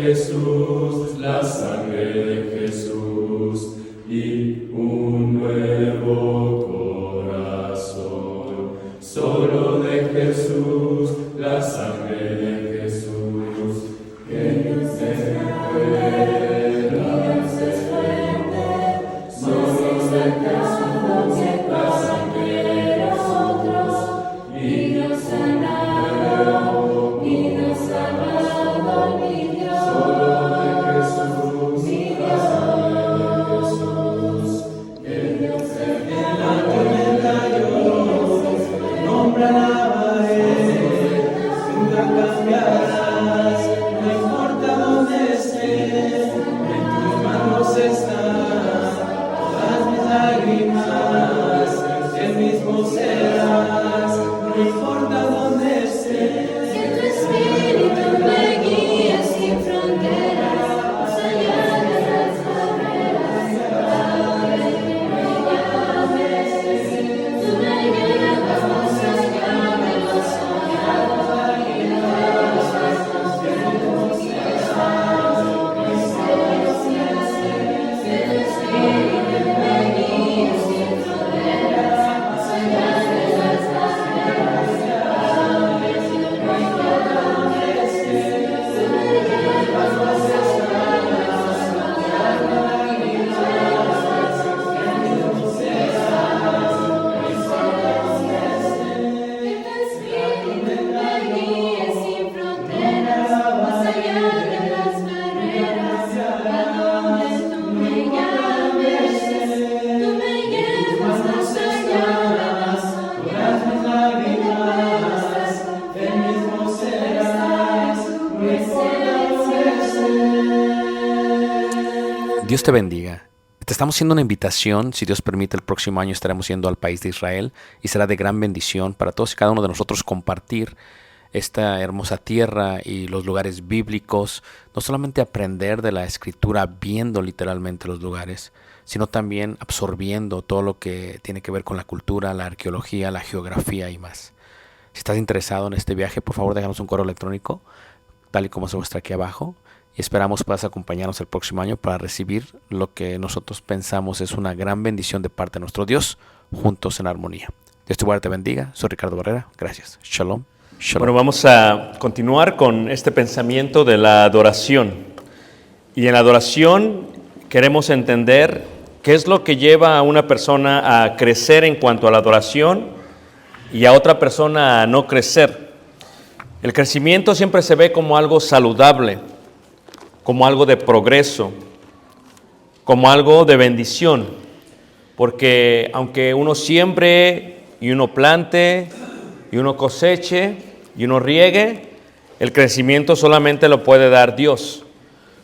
Jesús, la sangre de Jesús y un nuevo corazón. Solo de Jesús, la sangre de Jesús, que nos recuerda, nos esfuerza. Solo de Jesús, la sangre de nosotros y nos sanará, y nos salvará, mi Dios. Solo de Jesús, mi Dios, el Dios en la tormenta yo nombra nunca cambiarás, no importa dónde estés, en tus manos están todas mis lágrimas, el mismo serás, no importa dónde estés. Que tu espíritu me guíe sin fronteras, más allá de las barreras, ahora que me llames, tú me llevas más allá de lo soñado, y de los pasos que hemos llevado, mis gracias. Que tu espíritu me guíe sin fronteras, más allá de las barreras, ahora que me llames, tú me llevas más allá de lo soñado, y de los pasos que hemos llevado, mis gracias. Que tu espíritu me guíe sin fronteras, más allá de las barreras, a donde tú me llames, tú me llevas más allá de las soñadas, y de las El mismo serás, no importa Dios te bendiga. Te estamos haciendo una invitación. Si Dios permite, el próximo año estaremos yendo al país de Israel y será de gran bendición para todos y cada uno de nosotros compartir esta hermosa tierra y los lugares bíblicos. No solamente aprender de la Escritura viendo literalmente los lugares, sino también absorbiendo todo lo que tiene que ver con la cultura, la arqueología, la geografía y más. Si estás interesado en este viaje, por favor déjanos un correo electrónico, tal y como se muestra aquí abajo. Y esperamos puedas acompañarnos el próximo año para recibir lo que nosotros pensamos es una gran bendición de parte de nuestro Dios, juntos en armonía. Dios te guarde, te bendiga. Soy Ricardo Barrera. Gracias. Shalom. Shalom. Bueno, vamos a continuar con este pensamiento de la adoración. Y en la adoración queremos entender qué es lo que lleva a una persona a crecer en cuanto a la adoración y a otra persona a no crecer. El crecimiento siempre se ve como algo saludable, como algo de progreso, como algo de bendición, porque aunque uno siembre y uno plante y uno coseche y uno riegue, el crecimiento solamente lo puede dar Dios.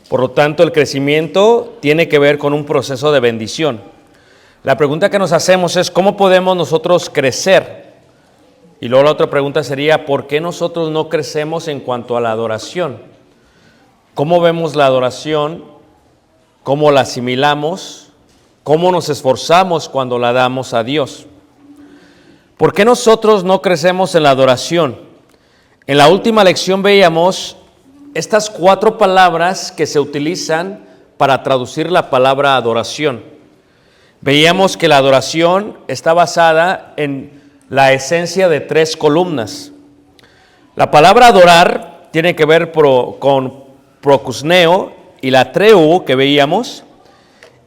Por lo tanto, el crecimiento tiene que ver con un proceso de bendición. La pregunta que nos hacemos es, ¿cómo podemos nosotros crecer? Y luego la otra pregunta sería, ¿por qué nosotros no crecemos en cuanto a la adoración? ¿Cómo vemos la adoración? ¿Cómo la asimilamos? ¿Cómo nos esforzamos cuando la damos a Dios? ¿Por qué nosotros no crecemos en la adoración? En la última lección veíamos estas 4 palabras que se utilizan para traducir la palabra adoración. Veíamos que la adoración está basada en la esencia de 3 columnas. La palabra adorar tiene que ver con procusneo y la treu que veíamos,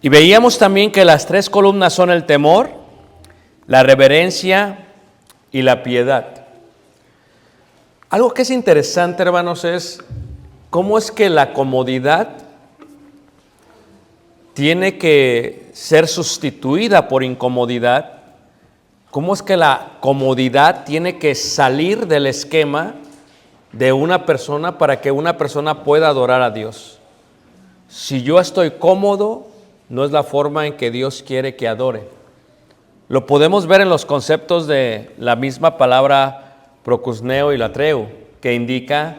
y veíamos también que las 3 columnas son el temor, la reverencia y la piedad. Algo que es interesante, hermanos, es cómo es que la comodidad tiene que ser sustituida por incomodidad, cómo es que la comodidad tiene que salir del esquema de una persona para que una persona pueda adorar a Dios. Si yo estoy cómodo, no es la forma en que Dios quiere que adore. Lo podemos ver en los conceptos de la misma palabra procusneo y latreu, que indica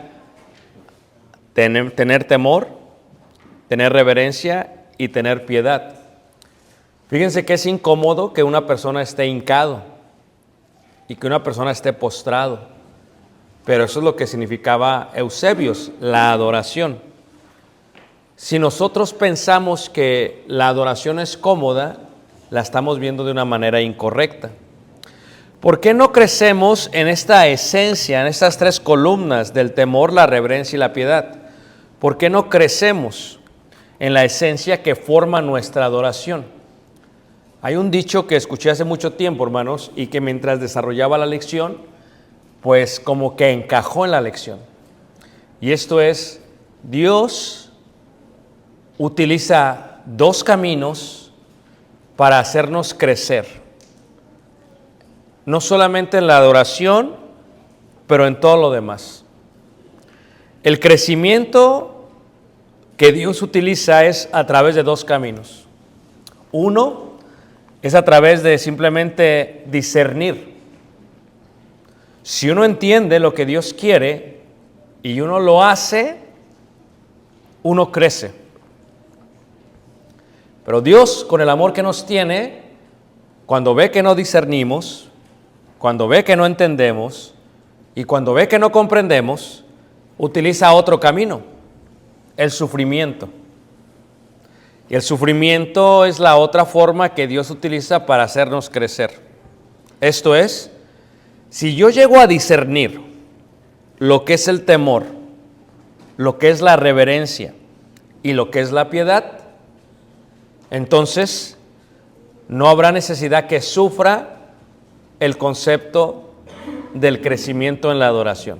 tener temor, tener reverencia y tener piedad. Fíjense que es incómodo que una persona esté hincado y que una persona esté postrado. Pero eso es lo que significaba Eusebios, la adoración. si nosotros pensamos que la adoración es cómoda, la estamos viendo de una manera incorrecta. ¿Por qué no crecemos en esta esencia, en estas tres columnas del temor, la reverencia y la piedad? ¿Por qué no crecemos en la esencia que forma nuestra adoración? Hay un dicho que escuché hace mucho tiempo, hermanos, y que mientras desarrollaba la lección, pues como que encajó en la lección. Y esto es, Dios utiliza dos caminos para hacernos crecer. No solamente en la adoración, pero en todo lo demás. El crecimiento que Dios utiliza es a través de dos caminos. Uno es a través de simplemente discernir. Si uno entiende lo que Dios quiere y uno lo hace, uno crece. Pero Dios, con el amor que nos tiene, cuando ve que no discernimos, cuando ve que no entendemos y cuando ve que no comprendemos, utiliza otro camino, el sufrimiento. Y el sufrimiento es la otra forma que Dios utiliza para hacernos crecer. Esto es, si yo llego a discernir lo que es el temor, lo que es la reverencia y lo que es la piedad, entonces no habrá necesidad que sufra el concepto del crecimiento en la adoración.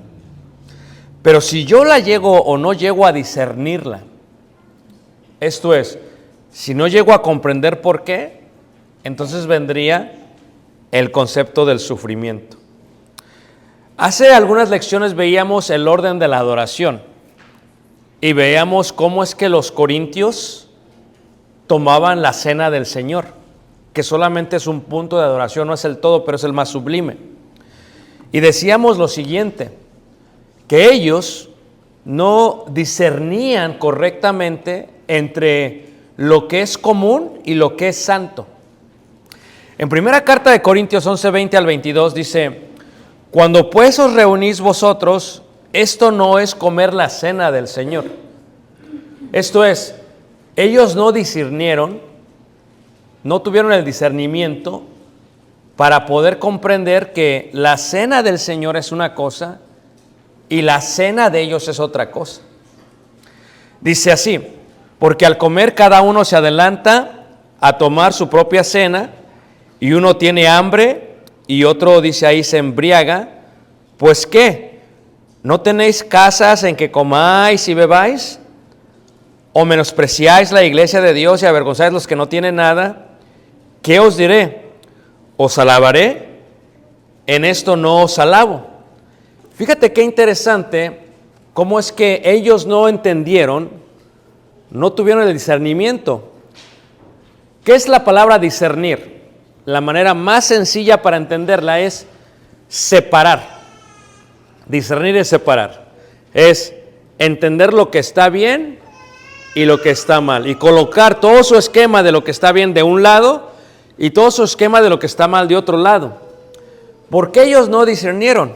Pero si yo la llego o no llego a discernirla, esto es, si no llego a comprender por qué, entonces vendría el concepto del sufrimiento. Hace algunas lecciones veíamos el orden de la adoración y veíamos cómo es que los corintios tomaban la cena del Señor, que solamente es un punto de adoración, no es el todo, pero es el más sublime. Y decíamos lo siguiente, que ellos no discernían correctamente entre lo que es común y lo que es santo. En primera carta de Corintios 11, 20 al 22 dice, cuando pues os reunís vosotros, esto no es comer la cena del Señor. Esto es, ellos no discernieron, no tuvieron el discernimiento para poder comprender que la cena del Señor es una cosa y la cena de ellos es otra cosa. Dice así, porque al comer cada uno se adelanta a tomar su propia cena y uno tiene hambre y otro, dice ahí, se embriaga. Pues ¿qué? ¿No tenéis casas en que comáis y bebáis? ¿O menospreciáis la iglesia de Dios y avergonzáis los que no tienen nada? ¿Qué os diré? ¿Os alabaré? En esto no os alabo. Fíjate qué interesante cómo es que ellos no entendieron, no tuvieron el discernimiento. ¿Qué es la palabra discernir? La manera más sencilla para entenderla es separar. Discernir es separar. Es entender lo que está bien y lo que está mal. Y colocar todo su esquema de lo que está bien de un lado y todo su esquema de lo que está mal de otro lado. ¿Por qué ellos no discernieron?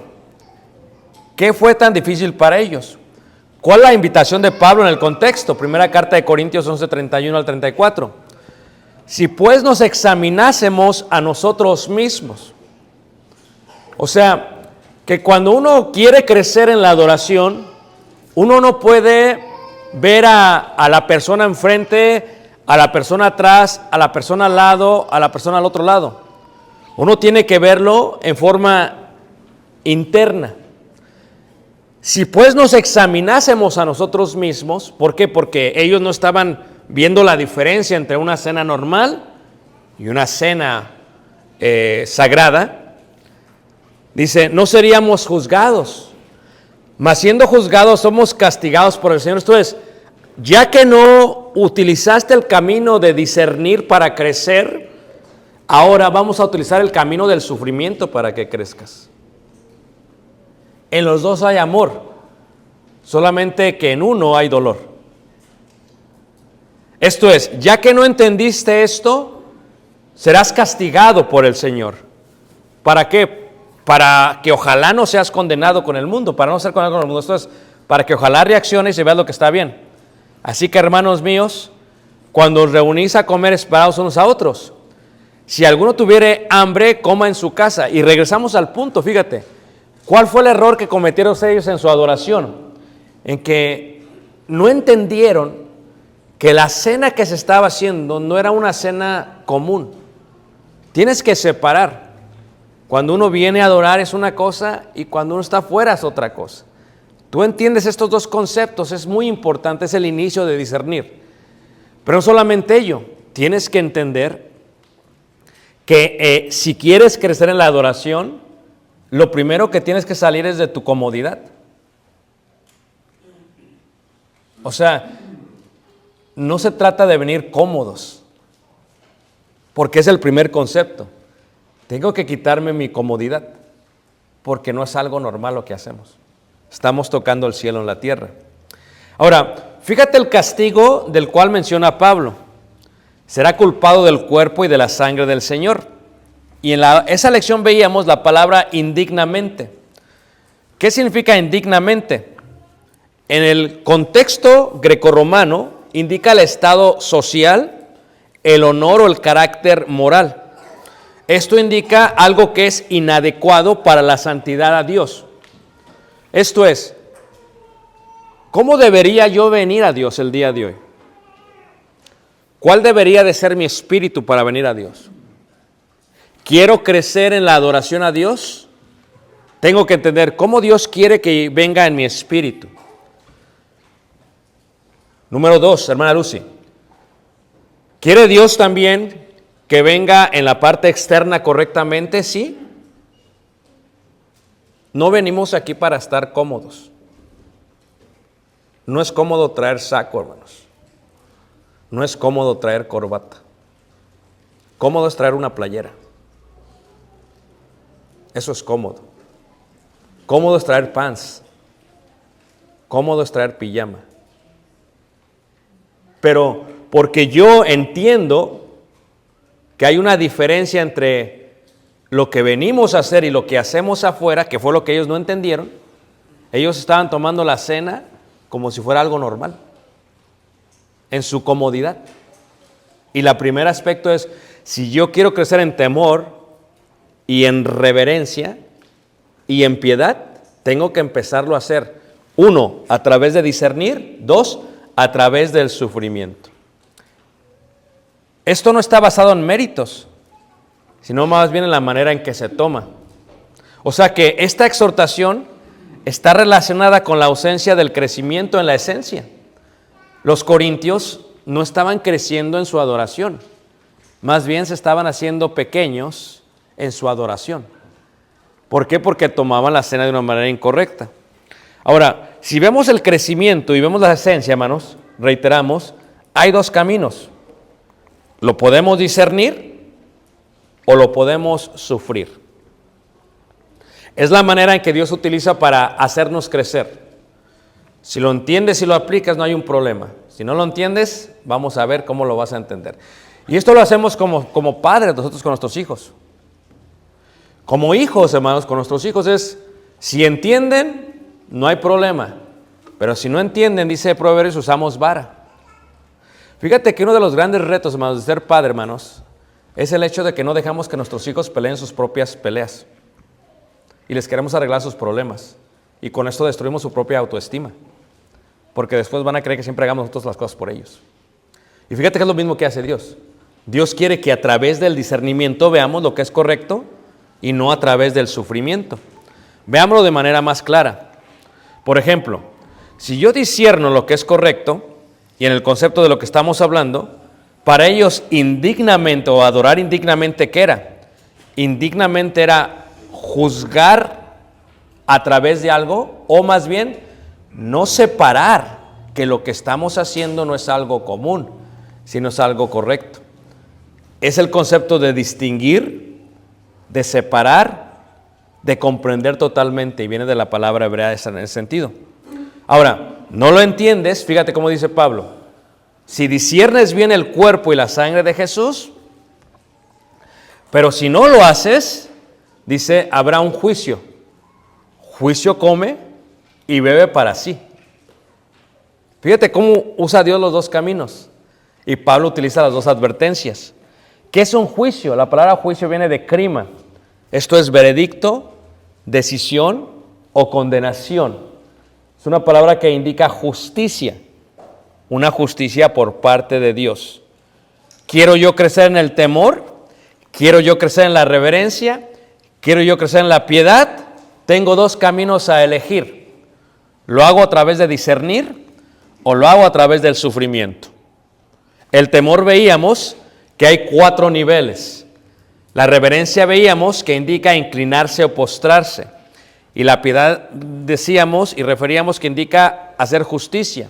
¿Qué fue tan difícil para ellos? ¿Cuál es la invitación de Pablo en el contexto? Primera carta de Corintios 11, 31 al 34. Si pues nos examinásemos a nosotros mismos. O sea, que cuando uno quiere crecer en la adoración, uno no puede ver a la persona enfrente, a la persona atrás, a la persona al lado, a la persona al otro lado. Uno tiene que verlo en forma interna. Si pues nos examinásemos a nosotros mismos, ¿por qué? Porque ellos no estaban viendo la diferencia entre una cena normal y una cena sagrada. Dice, no seríamos juzgados, mas siendo juzgados somos castigados por el Señor. Esto es, ya que no utilizaste el camino de discernir para crecer, ahora vamos a utilizar el camino del sufrimiento para que crezcas. En los dos hay amor, solamente que en uno hay dolor. Esto es, ya que no entendiste esto, serás castigado por el Señor. ¿Para qué? Para que ojalá no seas condenado con el mundo, para no ser condenado con el mundo. Esto es, para que ojalá reacciones y veas lo que está bien. Así que, hermanos míos, cuando os reunís a comer, esperaos unos a otros. Si alguno tuviere hambre, coma en su casa. Y regresamos al punto, fíjate. ¿Cuál fue el error que cometieron ellos en su adoración? En que no entendieron que la cena que se estaba haciendo no era una cena común. Tienes que separar. Cuando uno viene a adorar es una cosa y cuando uno está afuera es otra cosa. Tú entiendes estos dos conceptos, es muy importante, es el inicio de discernir. Pero no solamente ello, tienes que entender que si quieres crecer en la adoración, lo primero que tienes que salir es de tu comodidad. O sea, no se trata de venir cómodos, porque es el primer concepto. Tengo que quitarme mi comodidad, porque no es algo normal lo que hacemos. Estamos tocando el cielo en la tierra. Ahora, fíjate el castigo del cual menciona Pablo. Será culpado del cuerpo y de la sangre del Señor. Y en esa lección veíamos la palabra indignamente. ¿Qué significa indignamente? En el contexto grecorromano indica el estado social, el honor o el carácter moral. Esto indica algo que es inadecuado para la santidad a Dios. Esto es, ¿cómo debería yo venir a Dios el día de hoy? ¿Cuál debería de ser mi espíritu para venir a Dios? ¿Quiero crecer en la adoración a Dios? Tengo que entender cómo Dios quiere que venga en mi espíritu. Número 2, hermana Lucy. ¿Quiere Dios también que venga en la parte externa correctamente? Sí. No venimos aquí para estar cómodos. No es cómodo traer saco, hermanos. No es cómodo traer corbata. Cómodo es traer una playera. Eso es cómodo. Cómodo es traer pants. Cómodo es traer pijama. Pero porque yo entiendo que hay una diferencia entre lo que venimos a hacer y lo que hacemos afuera, que fue lo que ellos no entendieron. Ellos estaban tomando la cena como si fuera algo normal, en su comodidad. Y el primer aspecto es, si yo quiero crecer en temor y en reverencia y en piedad, tengo que empezarlo a hacer. 1, a través de discernir. 2, a través del sufrimiento. Esto no está basado en méritos, sino más bien en la manera en que se toma. O sea que esta exhortación está relacionada con la ausencia del crecimiento en la esencia. Los corintios no estaban creciendo en su adoración, más bien se estaban haciendo pequeños en su adoración. ¿Por qué? Porque tomaban la cena de una manera incorrecta. Ahora, si vemos el crecimiento y vemos la esencia, hermanos, reiteramos, hay dos caminos. Lo podemos discernir o lo podemos sufrir. Es la manera en que Dios utiliza para hacernos crecer. Si lo entiendes y lo aplicas, no hay un problema. Si no lo entiendes, vamos a ver cómo lo vas a entender. Y esto lo hacemos como padres nosotros con nuestros hijos. Como hijos, hermanos, con nuestros hijos es, si entienden, no hay problema. Pero si no entienden, dice Proverbios, usamos vara. Fíjate que uno de los grandes retos, hermanos, de ser padre, hermanos, es el hecho de que no dejamos que nuestros hijos peleen sus propias peleas. Y les queremos arreglar sus problemas. Y con esto destruimos su propia autoestima. Porque después van a creer que siempre hagamos nosotros las cosas por ellos. Y fíjate que es lo mismo que hace Dios. Dios quiere que a través del discernimiento veamos lo que es correcto y no a través del sufrimiento. Veámoslo de manera más clara. Por ejemplo, si yo discierno lo que es correcto, y en el concepto de lo que estamos hablando, para ellos indignamente o adorar indignamente, ¿qué era? Indignamente era juzgar a través de algo, o más bien no separar que lo que estamos haciendo no es algo común, sino es algo correcto. Es el concepto de distinguir, de separar, de comprender totalmente, y viene de la palabra hebrea en ese sentido. Ahora, no lo entiendes, fíjate cómo dice Pablo. Si disciernes bien el cuerpo y la sangre de Jesús, pero si no lo haces, dice, habrá un juicio. Juicio come y bebe para sí. Fíjate cómo usa Dios los dos caminos. Y Pablo utiliza las dos advertencias. ¿Qué es un juicio? La palabra juicio viene de crima. Esto es veredicto, decisión o condenación. Es una palabra que indica justicia. Una justicia por parte de Dios. ¿Quiero yo crecer en el temor? ¿Quiero yo crecer en la reverencia? ¿Quiero yo crecer en la piedad? Tengo dos caminos a elegir. ¿Lo hago a través de discernir o lo hago a través del sufrimiento? El temor veíamos que hay 4 niveles. La reverencia veíamos que indica inclinarse o postrarse. Y la piedad decíamos y referíamos que indica hacer justicia.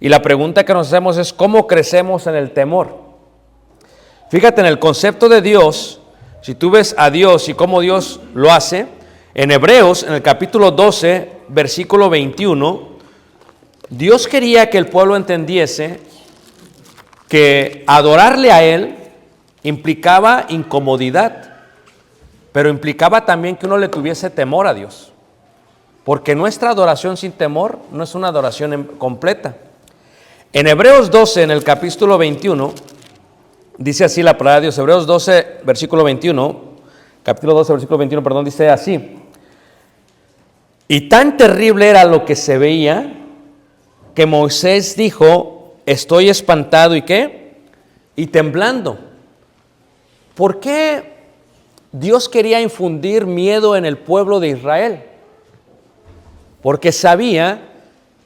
Y la pregunta que nos hacemos es ¿cómo crecemos en el temor? Fíjate en el concepto de Dios, si tú ves a Dios y cómo Dios lo hace, en Hebreos, en el capítulo 12, versículo 21, Dios quería que el pueblo entendiese que adorarle a Él implicaba incomodidad, pero implicaba también que uno le tuviese temor a Dios, porque nuestra adoración sin temor no es una adoración completa. En Hebreos 12, en el capítulo 21, dice así la palabra de Dios, Hebreos 12, versículo 21, capítulo 12, versículo 21, perdón, dice así: y tan terrible era lo que se veía, que Moisés dijo, estoy espantado, ¿y qué? Y temblando. ¿Por qué Dios quería infundir miedo en el pueblo de Israel? Porque sabía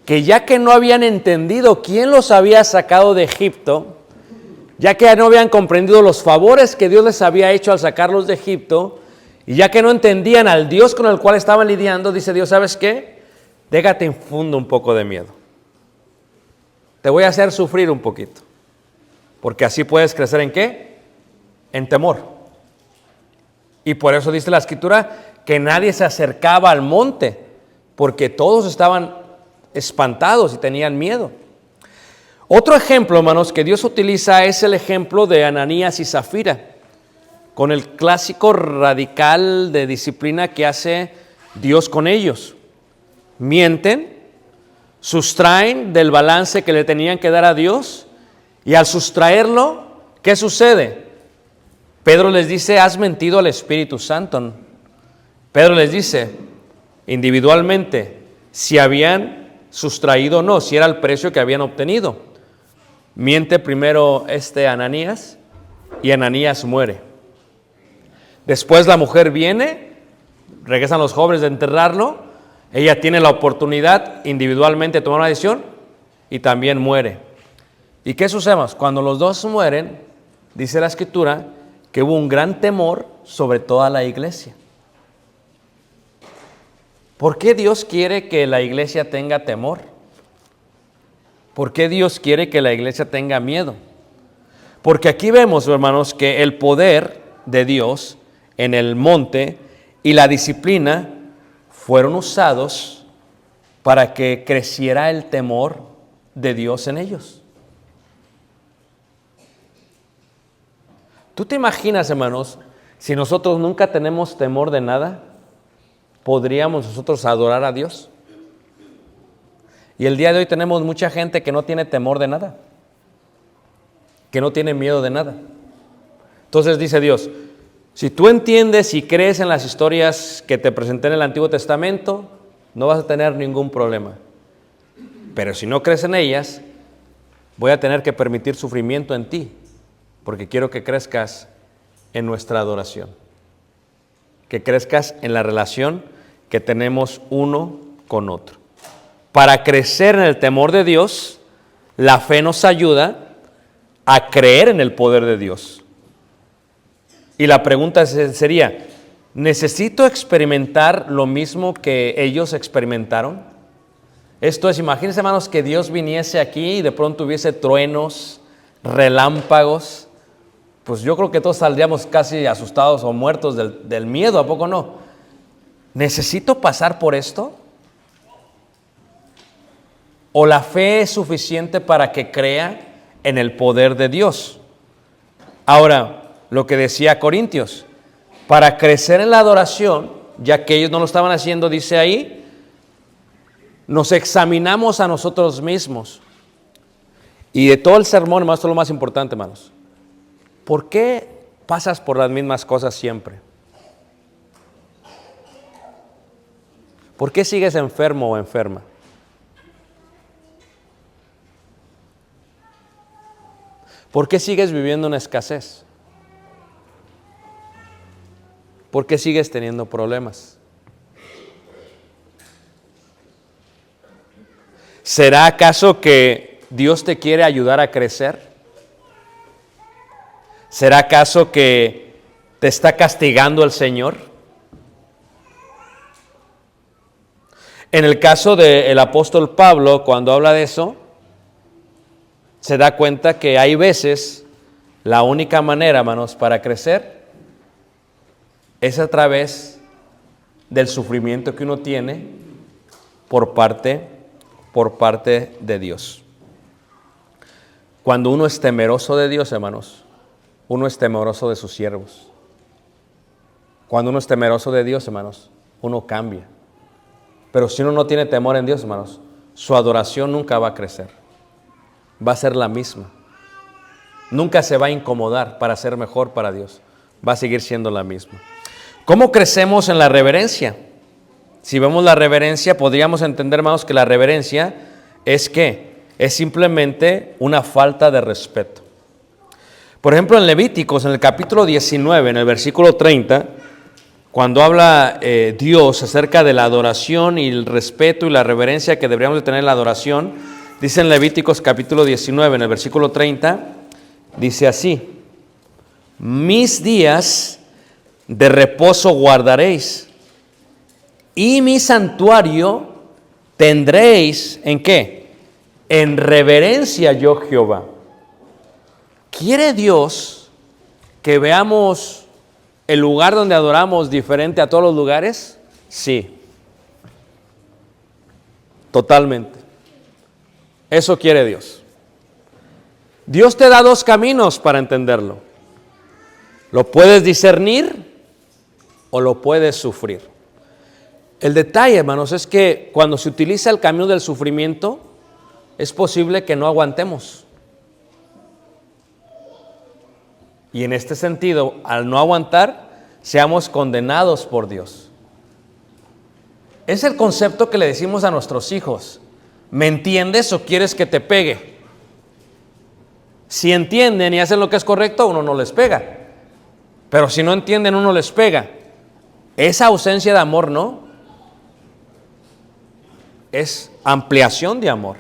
que ya que no habían entendido quién los había sacado de Egipto, ya que no habían comprendido los favores que Dios les había hecho al sacarlos de Egipto, y ya que no entendían al Dios con el cual estaban lidiando, dice Dios, ¿sabes qué? Déjate infundo un poco de miedo. Te voy a hacer sufrir un poquito, porque así puedes crecer ¿en qué? En temor. Y por eso dice la Escritura que nadie se acercaba al monte, porque todos estaban espantados y tenían miedo. Otro ejemplo, hermanos, que Dios utiliza es el ejemplo de Ananías y Zafira, con el clásico radical de disciplina que hace Dios con ellos. Mienten, sustraen del balance que le tenían que dar a Dios, y al sustraerlo, ¿qué sucede? Pedro les dice, has mentido al Espíritu Santo. Pedro les dice, individualmente, si habían sustraído o no, si era el precio que habían obtenido. Miente primero Ananías, y Ananías muere. Después la mujer viene, regresan los jóvenes de enterrarlo, ella tiene la oportunidad individualmente de tomar una decisión y también muere. ¿Y qué sucede? Cuando los dos mueren, dice la Escritura que hubo un gran temor sobre toda la iglesia. ¿Por qué Dios quiere que la iglesia tenga temor? ¿Por qué Dios quiere que la iglesia tenga miedo? Porque aquí vemos, hermanos, que el poder de Dios en el monte y la disciplina fueron usados para que creciera el temor de Dios en ellos. ¿Tú te imaginas, hermanos, si nosotros nunca tenemos temor de nada, podríamos nosotros adorar a Dios? Y el día de hoy tenemos mucha gente que no tiene temor de nada, que no tiene miedo de nada. Entonces dice Dios, si tú entiendes y crees en las historias que te presenté en el Antiguo Testamento, no vas a tener ningún problema. Pero si no crees en ellas, voy a tener que permitir sufrimiento en ti, porque quiero que crezcas en nuestra adoración, que crezcas en la relación que tenemos uno con otro. Para crecer en el temor de Dios, la fe nos ayuda a creer en el poder de Dios. Y la pregunta sería, ¿necesito experimentar lo mismo que ellos experimentaron? Esto es, imagínense, hermanos, que Dios viniese aquí y de pronto hubiese truenos, relámpagos. Pues yo creo que todos saldríamos casi asustados o muertos del miedo, ¿a poco no? ¿Necesito pasar por esto? ¿O la fe es suficiente para que crea en el poder de Dios? Ahora, lo que decía Corintios, para crecer en la adoración, ya que ellos no lo estaban haciendo, dice ahí, nos examinamos a nosotros mismos Y de todo el sermón, hermanos, esto es lo más importante, hermanos. ¿Por qué pasas por las mismas cosas siempre? ¿Por qué sigues enfermo o enferma? ¿Por qué sigues viviendo en escasez? ¿Por qué sigues teniendo problemas? ¿Será acaso que Dios te quiere ayudar a crecer? ¿Será acaso que te está castigando el Señor? En el caso del apóstol Pablo, cuando habla de eso, se da cuenta que hay veces la única manera, hermanos, para crecer es a través del sufrimiento que uno tiene por parte de Dios. Cuando uno es temeroso de Dios, hermanos, uno es temeroso de sus siervos. Cuando uno es temeroso de Dios, hermanos, uno cambia. Pero si uno no tiene temor en Dios, hermanos, su adoración nunca va a crecer. Va a ser la misma. Nunca se va a incomodar para ser mejor para Dios. Va a seguir siendo la misma. ¿Cómo crecemos en la reverencia? Si vemos la reverencia, podríamos entender, hermanos, que la reverencia es ¿qué? Es simplemente una falta de respeto. Por ejemplo, en Levíticos, en el capítulo 19, en el versículo 30, cuando habla Dios acerca de la adoración y el respeto y la reverencia que deberíamos de tener en la adoración, dice en Levíticos capítulo 19, en el versículo 30, dice así: mis días de reposo guardaréis, y mi santuario tendréis, ¿en qué? En reverencia yo Jehová. ¿Quiere Dios que veamos el lugar donde adoramos diferente a todos los lugares? Sí. Totalmente. Eso quiere Dios. Dios te da dos caminos para entenderlo. Lo puedes discernir o lo puedes sufrir. El detalle, hermanos, es que cuando se utiliza el camino del sufrimiento, es posible que no aguantemos. Y en este sentido, al no aguantar, seamos condenados por Dios. Es el concepto que le decimos a nuestros hijos. ¿Me entiendes o quieres que te pegue? Si entienden y hacen lo que es correcto, uno no les pega. Pero si no entienden, uno les pega. Esa ausencia de amor, ¿no? Es ampliación de amor,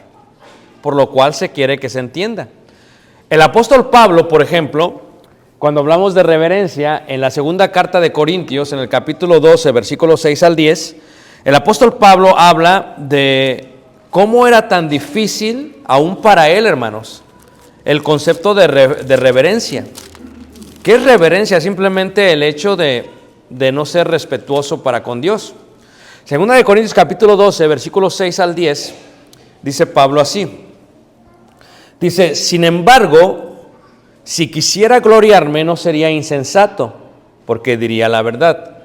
por lo cual se quiere que se entienda. El apóstol Pablo, por ejemplo, cuando hablamos de reverencia, en la segunda carta de Corintios, en el capítulo 12, versículos 6 al 10, el apóstol Pablo habla de cómo era tan difícil, aún para él, hermanos, el concepto de reverencia. ¿Qué es reverencia? Simplemente el hecho de no ser respetuoso para con Dios. Segunda de Corintios capítulo 12, versículos 6 al 10, dice Pablo así. Dice: sin embargo, si quisiera gloriarme, no sería insensato, porque diría la verdad.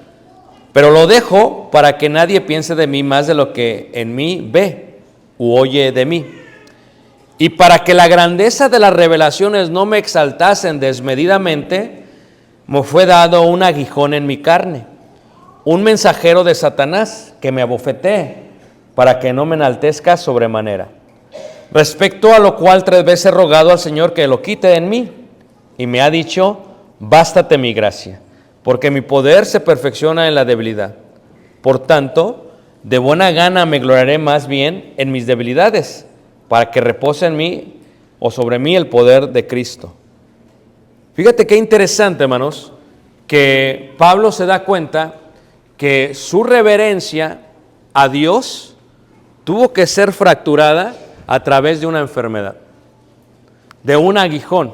Pero lo dejo para que nadie piense de mí más de lo que en mí ve u oye de mí. Y para que la grandeza de las revelaciones no me exaltasen desmedidamente, me fue dado un aguijón en mi carne, un mensajero de Satanás que me abofetee, para que no me enaltezca sobremanera. Respecto a lo cual 3 veces he rogado al Señor que lo quite en mí, y me ha dicho: bástate mi gracia, porque mi poder se perfecciona en la debilidad. Por tanto, de buena gana me gloriaré más bien en mis debilidades, para que repose en mí o sobre mí el poder de Cristo. Fíjate qué interesante, hermanos, que Pablo se da cuenta que su reverencia a Dios tuvo que ser fracturada a través de una enfermedad, de un aguijón.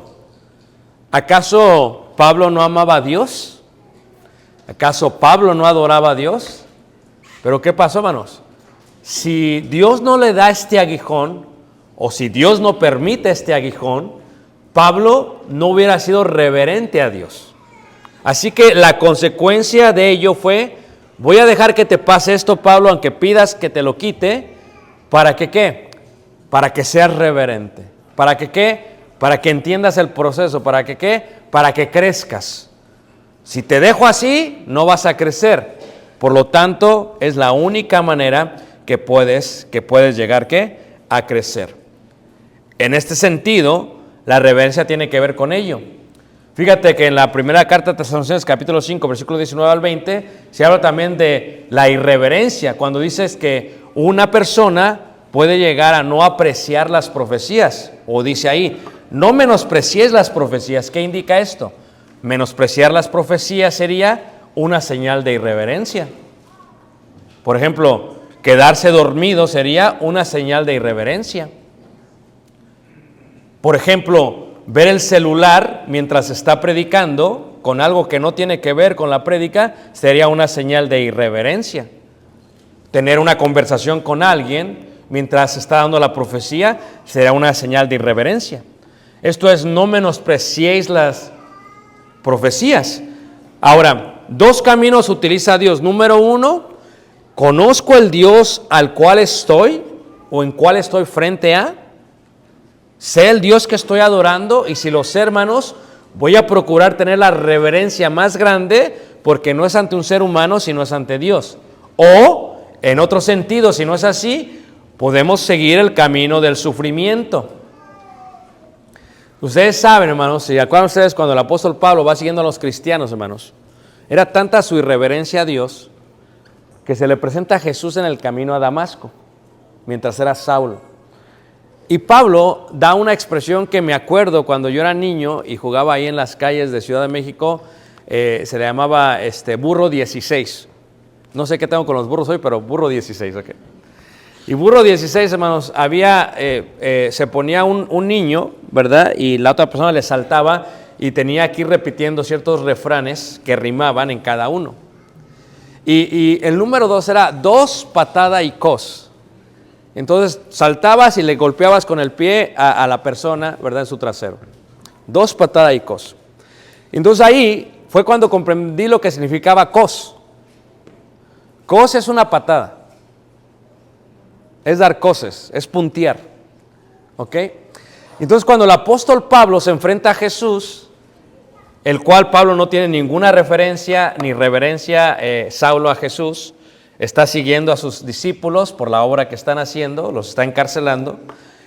¿Acaso Pablo no amaba a Dios? ¿Acaso Pablo no adoraba a Dios? Pero ¿qué pasó, hermanos? Si Dios no le da este aguijón, o si Dios no permite este aguijón, Pablo no hubiera sido reverente a Dios. Así que la consecuencia de ello fue: voy a dejar que te pase esto, Pablo, aunque pidas que te lo quite, ¿para que qué? Para que seas reverente. ¿Para que qué? Para que entiendas el proceso. ¿Para que qué? Para que crezcas. Si te dejo así, no vas a crecer. Por lo tanto, es la única manera que puedes llegar, ¿qué? A crecer. En este sentido, la reverencia tiene que ver con ello. Fíjate que en la primera carta de Tesalonicenses, capítulo 5, versículo 19 al 20, se habla también de la irreverencia, cuando dices que una persona puede llegar a no apreciar las profecías, o dice ahí, no menosprecies las profecías. ¿Qué indica esto? Menospreciar las profecías sería una señal de irreverencia. Por ejemplo, quedarse dormido sería una señal de irreverencia. Por ejemplo, ver el celular mientras está predicando con algo que no tiene que ver con la prédica sería una señal de irreverencia. Tener una conversación con alguien mientras está dando la profecía será una señal de irreverencia. Esto es, no menospreciéis las profecías. Ahora, dos caminos utiliza Dios. Número uno, conozco el Dios al cual estoy o en cual estoy frente a. Sé el Dios que estoy adorando, y si lo sé, hermanos, voy a procurar tener la reverencia más grande, porque no es ante un ser humano, sino es ante Dios. O, en otro sentido, si no es así, podemos seguir el camino del sufrimiento. Ustedes saben, hermanos, y acuerdan ustedes cuando el apóstol Pablo va siguiendo a los cristianos, hermanos, era tanta su irreverencia a Dios que se le presenta a Jesús en el camino a Damasco, mientras era Saulo. Y Pablo da una expresión que me acuerdo cuando yo era niño y jugaba ahí en las calles de Ciudad de México, se le llamaba burro 16. No sé qué tengo con los burros hoy, pero burro 16, ok. Y burro 16, hermanos, se ponía un niño, ¿verdad? Y la otra persona le saltaba y tenía que ir repitiendo ciertos refranes que rimaban en cada uno. Y el número 2 era 2 patada y cos. Entonces saltabas y le golpeabas con el pie a la persona, ¿verdad? En su trasero. 2 patada y cos. Entonces ahí fue cuando comprendí lo que significaba cos. Cos es una patada. Es dar coces, es puntear. ¿Ok? Entonces cuando el apóstol Pablo se enfrenta a Jesús, el cual Pablo no tiene ninguna referencia ni reverencia, Saulo, a Jesús, está siguiendo a sus discípulos por la obra que están haciendo, los está encarcelando,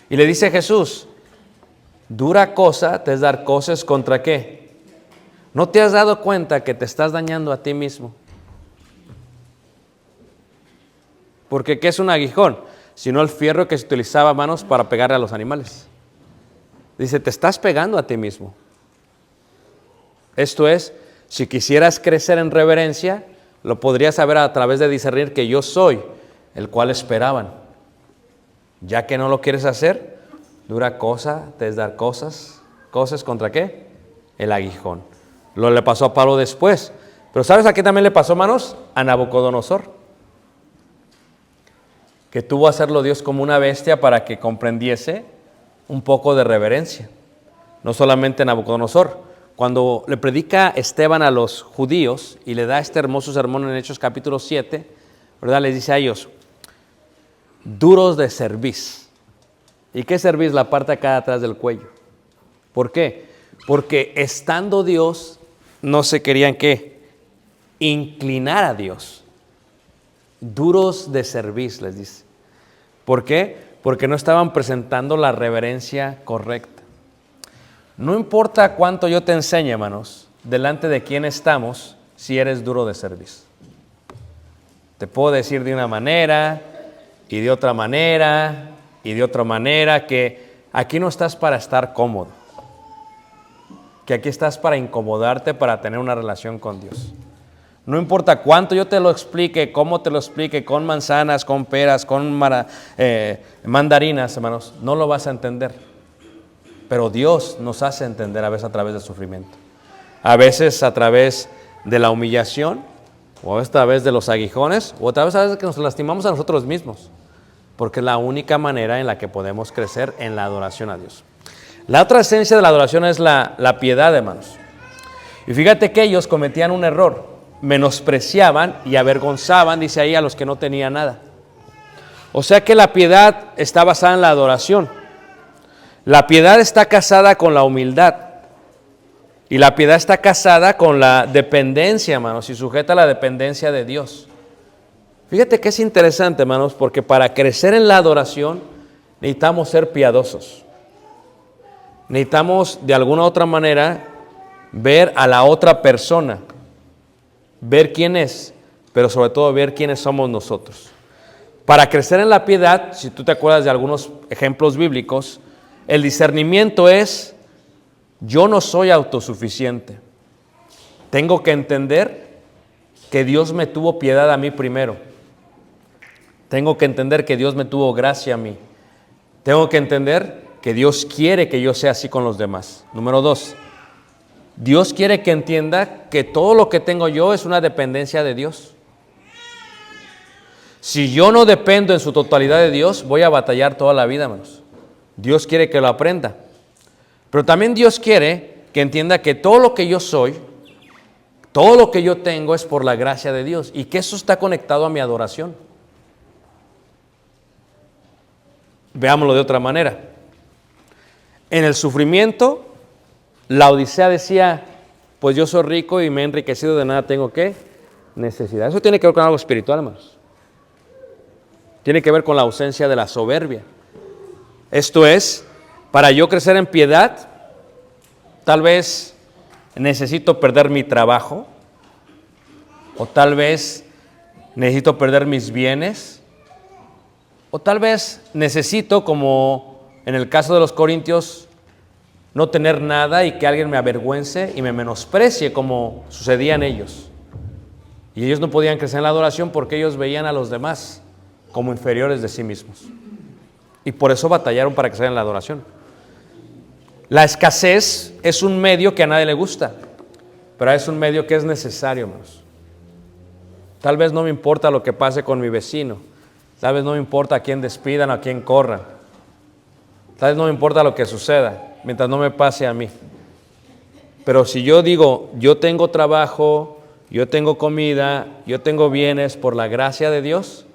y le dice Jesús, dura cosa te es dar coces contra qué. ¿No te has dado cuenta que te estás dañando a ti mismo? Porque ¿qué es un aguijón? Sino el fierro que se utilizaba, manos, para pegarle a los animales. Dice, te estás pegando a ti mismo. Esto es, si quisieras crecer en reverencia, lo podrías saber a través de discernir que yo soy el cual esperaban. Ya que no lo quieres hacer, dura cosa te es dar cosas contra ¿qué? El aguijón. Lo le pasó a Pablo después. Pero ¿sabes a qué también le pasó, manos? A Nabucodonosor. Que tuvo a hacerlo Dios como una bestia para que comprendiese un poco de reverencia. No solamente Nabucodonosor. Cuando le predica Esteban a los judíos y le da este hermoso sermón en Hechos capítulo 7, ¿verdad? Les dice a ellos, duros de cerviz. ¿Y qué cerviz? La parte acá atrás del cuello. ¿Por qué? Porque estando Dios, no se querían ¿qué? Inclinar a Dios. Duros de cerviz, les dice. ¿Por qué? Porque no estaban presentando la reverencia correcta. No importa cuánto yo te enseñe, hermanos, delante de quién estamos, si eres duro de cerviz. Te puedo decir de una manera, y de otra manera, y de otra manera, que aquí no estás para estar cómodo. Que aquí estás para incomodarte, para tener una relación con Dios. No importa cuánto yo te lo explique, cómo te lo explique, con manzanas, con peras, con mandarinas, hermanos, no lo vas a entender. Pero Dios nos hace entender a veces a través del sufrimiento. A veces a través de la humillación, o a veces a través de los aguijones, o a veces que nos lastimamos a nosotros mismos. Porque es la única manera en la que podemos crecer en la adoración a Dios. La otra esencia de la adoración es la piedad, hermanos. Y fíjate que ellos cometían un error. Menospreciaban y avergonzaban, dice ahí, a los que no tenían nada. O sea que la piedad está basada en la adoración. La piedad está casada con la humildad. Y la piedad está casada con la dependencia, hermanos, y sujeta a la dependencia de Dios. Fíjate que es interesante, hermanos, porque para crecer en la adoración necesitamos ser piadosos. Necesitamos de alguna u otra manera ver a la otra persona, ver quién es, pero sobre todo ver quiénes somos nosotros. Para crecer en la piedad, si tú te acuerdas de algunos ejemplos bíblicos, el discernimiento es: yo no soy autosuficiente. Tengo que entender que Dios me tuvo piedad a mí primero. Tengo que entender que Dios me tuvo gracia a mí. Tengo que entender que Dios quiere que yo sea así con los demás. Número 2, Dios quiere que entienda que todo lo que tengo yo es una dependencia de Dios. Si yo no dependo en su totalidad de Dios, voy a batallar toda la vida, hermanos. Dios quiere que lo aprenda. Pero también Dios quiere que entienda que todo lo que yo soy, todo lo que yo tengo es por la gracia de Dios y que eso está conectado a mi adoración. Veámoslo de otra manera. En el sufrimiento, la Odisea decía: pues yo soy rico y me he enriquecido, de nada tengo que necesidad. Eso tiene que ver con algo espiritual, hermanos. Tiene que ver con la ausencia de la soberbia. Esto es, para yo crecer en piedad, tal vez necesito perder mi trabajo, o tal vez necesito perder mis bienes, o tal vez necesito, como en el caso de los corintios, no tener nada y que alguien me avergüence y me menosprecie, como sucedía en ellos. Y ellos no podían crecer en la adoración porque ellos veían a los demás como inferiores de sí mismos. Y por eso batallaron para crecer en la adoración. La escasez es un medio que a nadie le gusta, pero es un medio que es necesario, hermanos. Tal vez no me importa lo que pase con mi vecino, tal vez no me importa a quién despidan o a quién corran, tal vez no me importa lo que suceda, mientras no me pase a mí. Pero si yo digo, yo tengo trabajo, yo tengo comida, yo tengo bienes por la gracia de Dios,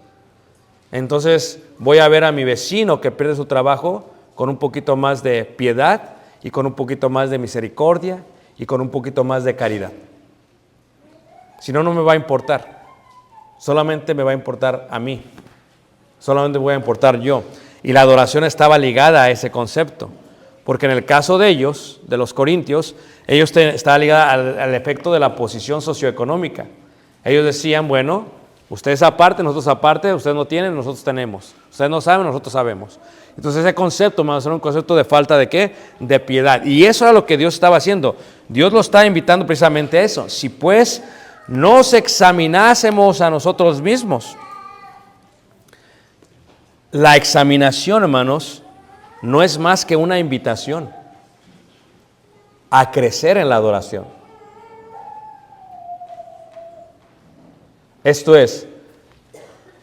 entonces voy a ver a mi vecino que pierde su trabajo con un poquito más de piedad y con un poquito más de misericordia y con un poquito más de caridad. Si no, no me va a importar. Solamente me va a importar a mí. Solamente voy a importar yo. Y la adoración estaba ligada a ese concepto. Porque en el caso de ellos, de los corintios, estaba ligada al efecto de la posición socioeconómica. Ellos decían, bueno, ustedes aparte, nosotros aparte, ustedes no tienen, nosotros tenemos. Ustedes no saben, nosotros sabemos. Entonces ese concepto, hermanos, era un concepto de falta de ¿qué? De piedad. Y eso era lo que Dios estaba haciendo. Dios lo estaba invitando precisamente a eso. Si pues nos examinásemos a nosotros mismos. La examinación, hermanos, no es más que una invitación a crecer en la adoración. Esto es,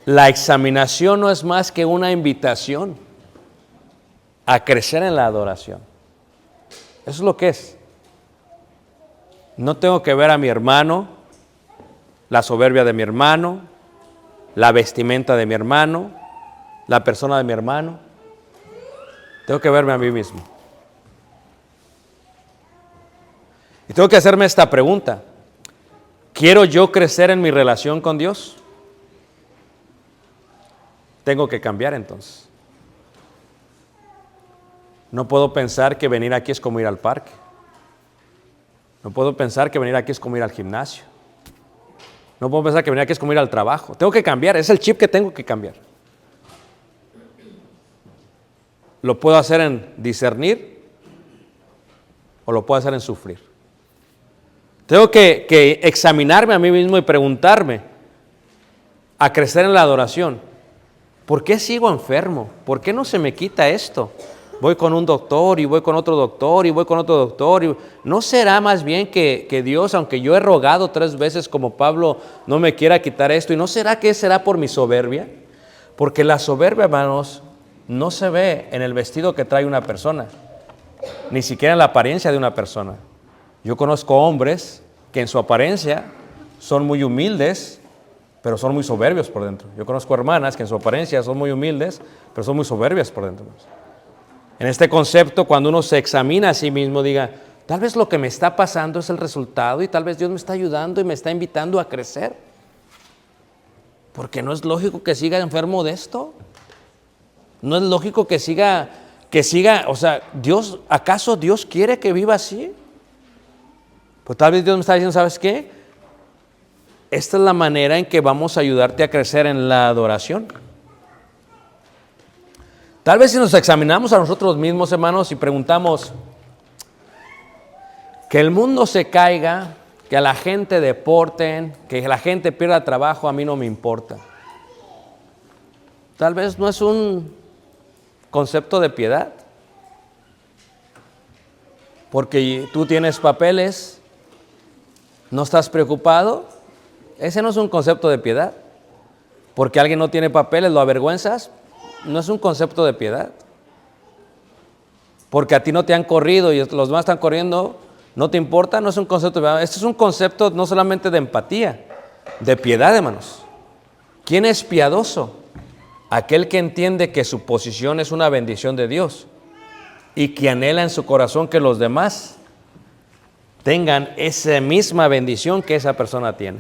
la examinación no es más que una invitación a crecer en la adoración. Eso es lo que es. No tengo que ver a mi hermano, la soberbia de mi hermano, la vestimenta de mi hermano, la persona de mi hermano. Tengo que verme a mí mismo. Y tengo que hacerme esta pregunta. ¿Quiero yo crecer en mi relación con Dios? Tengo que cambiar entonces. No puedo pensar que venir aquí es como ir al parque. No puedo pensar que venir aquí es como ir al gimnasio. No puedo pensar que venir aquí es como ir al trabajo. Tengo que cambiar, es el chip que tengo que cambiar. Lo puedo hacer en discernir o lo puedo hacer en sufrir. Tengo que examinarme a mí mismo y preguntarme, a crecer en la adoración, ¿por qué sigo enfermo? ¿Por qué no se me quita esto? Voy con un doctor y voy con otro doctor y voy con otro doctor. ¿No será más bien que Dios, aunque yo he rogado 3 veces como Pablo, no me quiera quitar esto? ¿Y no será que será por mi soberbia? Porque la soberbia, hermanos, no se ve en el vestido que trae una persona, ni siquiera en la apariencia de una persona. Yo conozco hombres que en su apariencia son muy humildes, pero son muy soberbios por dentro. Yo conozco hermanas que en su apariencia son muy humildes, pero son muy soberbias por dentro. En este concepto, cuando uno se examina a sí mismo, diga, tal vez lo que me está pasando es el resultado y tal vez Dios me está ayudando y me está invitando a crecer. Porque no es lógico que siga enfermo de esto. No es lógico que siga, o sea, ¿acaso Dios quiere que viva así? Pues tal vez Dios me está diciendo, ¿sabes qué? Esta es la manera en que vamos a ayudarte a crecer en la adoración. Tal vez si nos examinamos a nosotros mismos, hermanos, y preguntamos, que el mundo se caiga, que a la gente deporten, que la gente pierda trabajo, a mí no me importa. Tal vez no es un concepto de piedad, porque tú tienes papeles, no estás preocupado. Ese no es un concepto de piedad. Porque alguien no tiene papeles, lo avergüenzas, no es un concepto de piedad. Porque a ti no te han corrido y los demás están corriendo, no te importa, no es un concepto de piedad. Este es un concepto no solamente de empatía, de piedad, hermanos. ¿Quién es piadoso? Aquel que entiende que su posición es una bendición de Dios y que anhela en su corazón que los demás tengan esa misma bendición que esa persona tiene.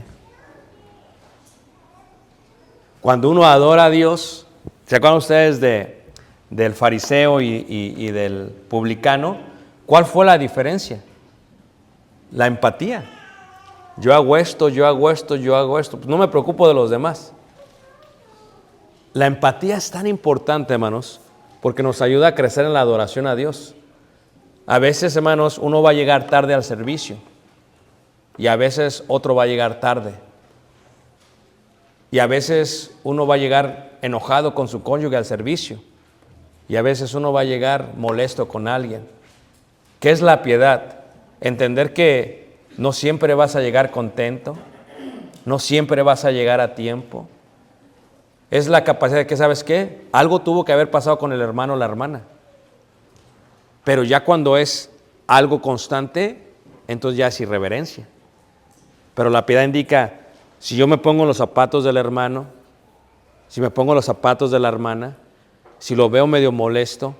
Cuando uno adora a Dios, ¿se acuerdan ustedes del fariseo y del publicano? ¿Cuál fue la diferencia? La empatía. Yo hago esto, yo hago esto, yo hago esto. Pues no me preocupo de los demás. La empatía es tan importante, hermanos, porque nos ayuda a crecer en la adoración a Dios. A veces, hermanos, uno va a llegar tarde al servicio y a veces otro va a llegar tarde. Y a veces uno va a llegar enojado con su cónyuge al servicio y a veces uno va a llegar molesto con alguien. ¿Qué es la piedad? Entender que no siempre vas a llegar contento, no siempre vas a llegar a tiempo. Es la capacidad de que, ¿sabes qué? Algo tuvo que haber pasado con el hermano o la hermana. Pero ya cuando es algo constante, entonces ya es irreverencia. Pero la piedad indica, si yo me pongo en los zapatos del hermano, si me pongo en los zapatos de la hermana, si lo veo medio molesto,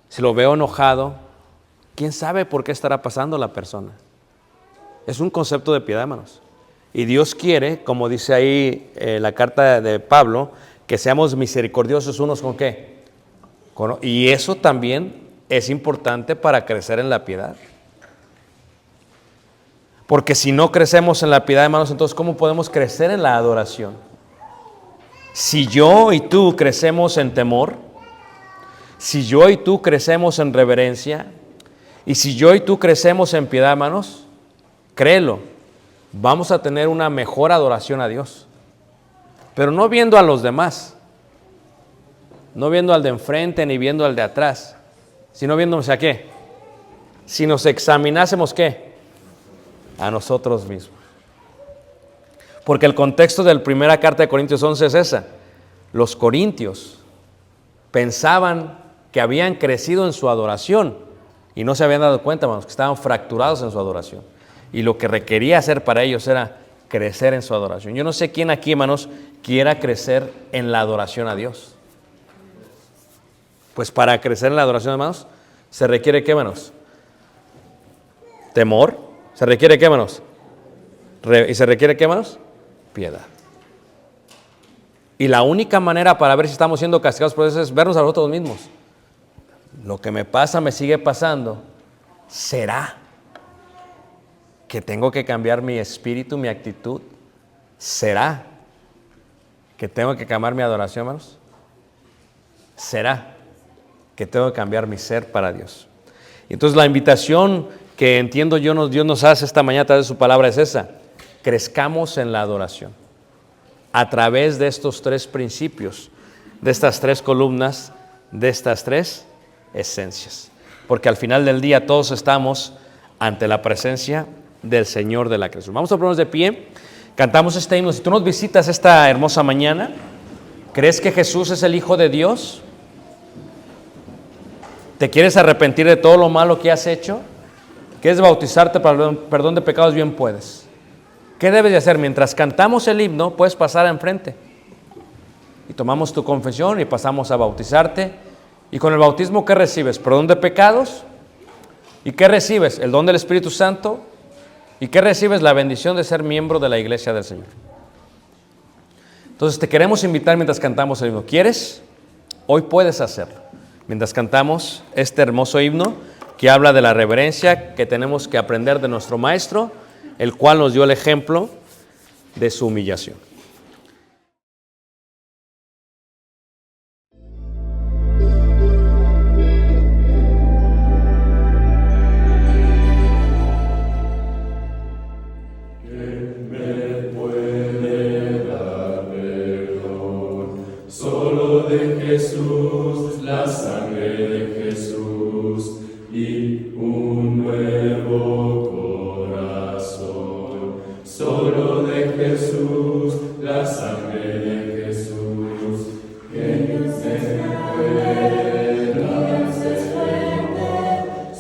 si lo veo enojado, ¿quién sabe por qué estará pasando la persona? Es un concepto de piedad, hermanos. Y Dios quiere, como dice ahí la carta de Pablo, que seamos misericordiosos unos con ¿qué? Y eso también es importante para crecer en la piedad. Porque si no crecemos en la piedad, hermanos, entonces ¿cómo podemos crecer en la adoración? Si yo y tú crecemos en temor, si yo y tú crecemos en reverencia, y si yo y tú crecemos en piedad, hermanos, créelo, vamos a tener una mejor adoración a Dios. Pero no viendo a los demás, no viendo al de enfrente ni viendo al de atrás, sino viéndonos a qué. Si nos examinásemos ¿qué? A nosotros mismos. Porque el contexto de la primera carta de Corintios 11 es esa. Los corintios pensaban que habían crecido en su adoración y no se habían dado cuenta, hermanos, que estaban fracturados en su adoración. Y lo que requería hacer para ellos era crecer en su adoración. Yo no sé quién aquí, hermanos, quiera crecer en la adoración a Dios. Pues para crecer en la adoración, hermanos, se requiere ¿qué, hermanos? Temor. ¿Se requiere qué, hermanos? ¿Y se requiere qué, hermanos? Piedad. Y la única manera para ver si estamos siendo castigados por eso es vernos a nosotros mismos. Lo que me pasa me sigue pasando. ¿Será que tengo que cambiar mi espíritu, mi actitud? ¿Será que tengo que cambiar mi adoración, hermanos? ¿Será que tengo que cambiar mi ser para Dios? Y entonces la invitación que entiendo yo, Dios nos hace esta mañana a través de su palabra es esa. Crezcamos en la adoración a través de estos tres principios, de estas tres columnas, de estas tres esencias. Porque al final del día todos estamos ante la presencia del Señor de la creación. Vamos a ponernos de pie, cantamos este himno. Si tú nos visitas esta hermosa mañana, ¿crees que Jesús es el Hijo de Dios? ¿Te quieres arrepentir de todo lo malo que has hecho? ¿Quieres bautizarte para el perdón de pecados? Bien puedes. ¿Qué debes de hacer? Mientras cantamos el himno, puedes pasar enfrente. Y tomamos tu confesión y pasamos a bautizarte. Y con el bautismo, ¿qué recibes? Perdón de pecados. ¿Y qué recibes? El don del Espíritu Santo. ¿Y qué recibes? La bendición de ser miembro de la iglesia del Señor. Entonces te queremos invitar mientras cantamos el himno. ¿Quieres? Hoy puedes hacerlo. Mientras cantamos este hermoso himno que habla de la reverencia que tenemos que aprender de nuestro Maestro, el cual nos dio el ejemplo de su humillación. Solo de Jesús, la sangre de Jesús y un nuevo corazón. Solo de Jesús, la sangre de Jesús, que nos puede dar fuerte.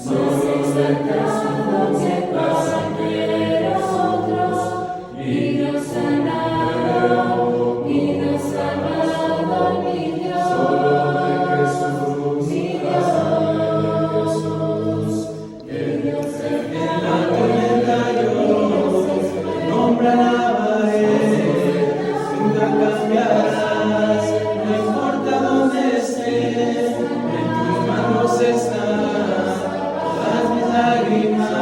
Solo de Jesús, la sangre de nosotros y nos sanado, y nos sanado. Lágrimas